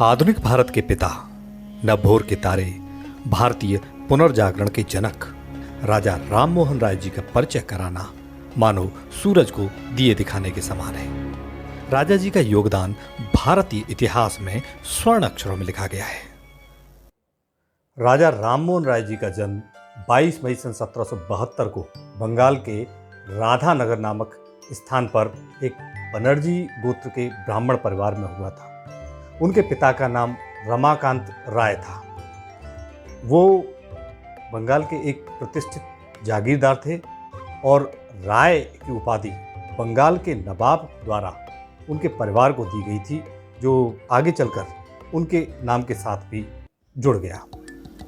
आधुनिक भारत के पिता, नवभोर के तारे, भारतीय पुनर्जागरण के जनक राजा राम मोहन राय जी का परिचय कराना मानो सूरज को दिए दिखाने के समान है। राजा जी का योगदान भारतीय इतिहास में स्वर्ण अक्षरों में लिखा गया है। राजा राम मोहन राय जी का जन्म 22 मई सन 1772 को बंगाल के राधानगर नामक स्थान पर एक बनर्जी गोत्र के ब्राह्मण परिवार में हुआ था। उनके पिता का नाम रमाकांत राय था। वो बंगाल के एक प्रतिष्ठित जागीरदार थे और राय की उपाधि बंगाल के नवाब द्वारा उनके परिवार को दी गई थी, जो आगे चलकर उनके नाम के साथ भी जुड़ गया।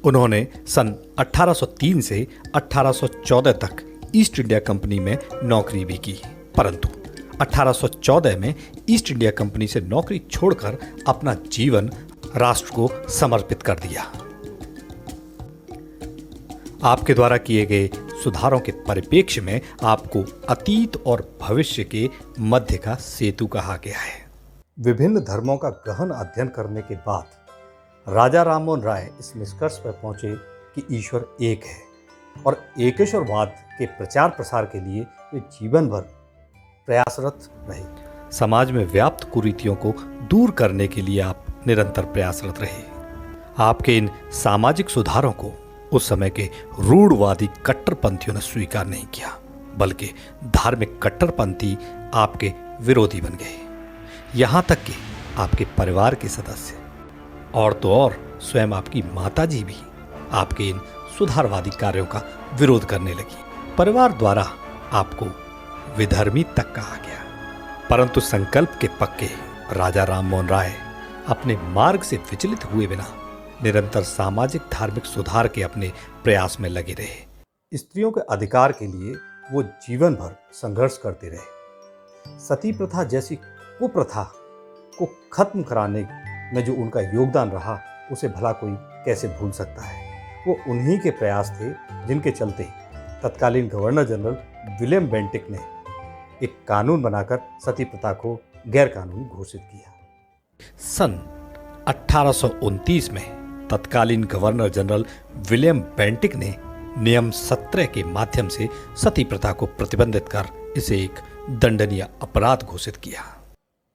उन्होंने सन 1803 से 1814 तक ईस्ट इंडिया कंपनी में नौकरी भी की, परंतु 1814 में ईस्ट इंडिया कंपनी से नौकरी छोड़कर अपना जीवन राष्ट्र को समर्पित कर दिया। आपके द्वारा किए गए सुधारों के परिप्रेक्ष्य में आपको अतीत और भविष्य के मध्य का सेतु कहा गया है। विभिन्न धर्मों का गहन अध्ययन करने के बाद राजा राम मोहन राय इस निष्कर्ष पर पहुंचे कि ईश्वर एक है और एकेश्वरवाद के प्रचार प्रसार के लिए वे जीवन भर प्रयासरत रहे। समाज में व्याप्त कुरीतियों को दूर करने के लिए आप निरंतर प्रयासरत रहे। आपके इन सामाजिक सुधारों को उस समय के रूढ़वादी कट्टरपंथियों ने स्वीकार नहीं किया, बल्कि धार्मिक कट्टरपंथी आपके विरोधी बन गए। यहां तक कि आपके परिवार के सदस्य और तो और स्वयं आपकी माताजी भी आपके इन सुधारवादी कार्यों का विरोध करने लगी। परिवार द्वारा आपको विधर्मी तक कहा गया, परंतु संकल्प के पक्के राजा राम मोहन राय अपने मार्ग से विचलित हुए बिना निरंतर सामाजिक धार्मिक सुधार के अपने प्रयास में लगे रहे। स्त्रियों के अधिकार के लिए वो जीवन भर संघर्ष करते रहे। सती प्रथा जैसी कुप्रथा को खत्म कराने में जो उनका योगदान रहा, उसे भला कोई कैसे भूल सकता है। वो उन्हीं के प्रयास थे जिनके चलते तत्कालीन गवर्नर जनरल विलियम बेंटिक ने एक कानून बनाकर सती प्रथा को गैर कानूनी घोषित किया। सन 1829 में तत्कालीन गवर्नर जनरल विलियम बेंटिक ने नियम 17 के माध्यम से सती प्रथा को प्रतिबंधित कर इसे एक दंडनीय अपराध घोषित किया।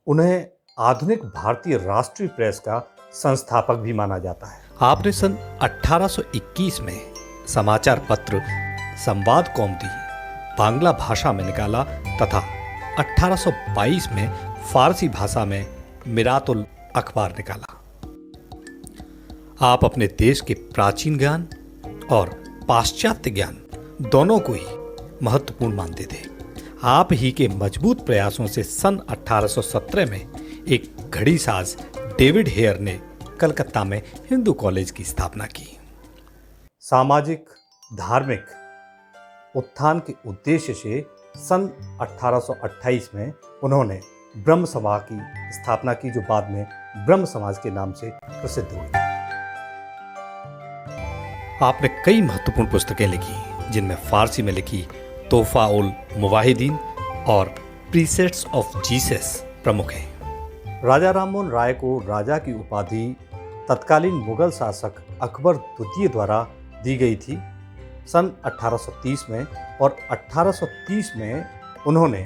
उन्हें आधुनिक भारतीय राष्ट्रीय प्रेस का संस्थापक भी माना जाता है। आपने सन 1821 में समाचार पत्र संवाद कौमुदी बांग्ला भाषा में निकाला तथा 1822 में फारसी भाषा में मिरातुल अखबार निकाला। आप अपने देश के प्राचीन ज्ञान और पाश्चात्य ज्ञान दोनों को ही महत्वपूर्ण मानते थे। आप ही के मजबूत प्रयासों से सन 1817 में एक घड़ीसाज डेविड हेयर ने कलकत्ता में हिंदू कॉलेज की स्थापना की। सामाजिक धार्मिक उत्थान के उद्देश्य से सन 1828 में उन्होंने ब्रह्म सभा की स्थापना की, जो बाद में ब्रह्म समाज के नाम से प्रसिद्ध हुई। आपने कई महत्वपूर्ण पुस्तकें लिखी, जिनमें फारसी में लिखी तोहफा उल मुवाहिदीन और प्रीसेट्स ऑफ जीसस प्रमुख हैं। राजा राम मोहन राय को राजा की उपाधि तत्कालीन मुगल शासक अकबर द्वितीय द्वारा दी गई थी। सन 1830 में और 1830 में उन्होंने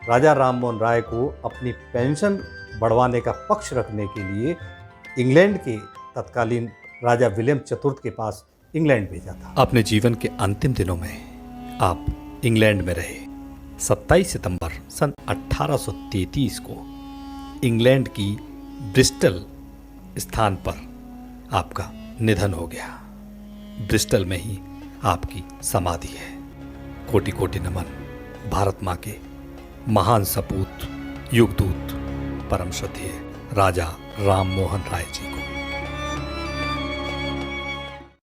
राजा राम मोहन राय को अपनी पेंशन बढ़वाने का पक्ष रखने के लिए इंग्लैंड के तत्कालीन राजा विलियम चतुर्थ के पास इंग्लैंड भेजा था। अपने जीवन के अंतिम दिनों में आप इंग्लैंड में रहे। 27 सितंबर सन 1833 को इंग्लैंड की ब्रिस्टल स्थान पर आपका निधन हो गया। ब्रिस्टल में ही आपकी समाधि है। कोटि कोटि नमन भारत माँ के महान सपूत युगदूत परम श्रद्धेय राजा राम मोहन राय जी को।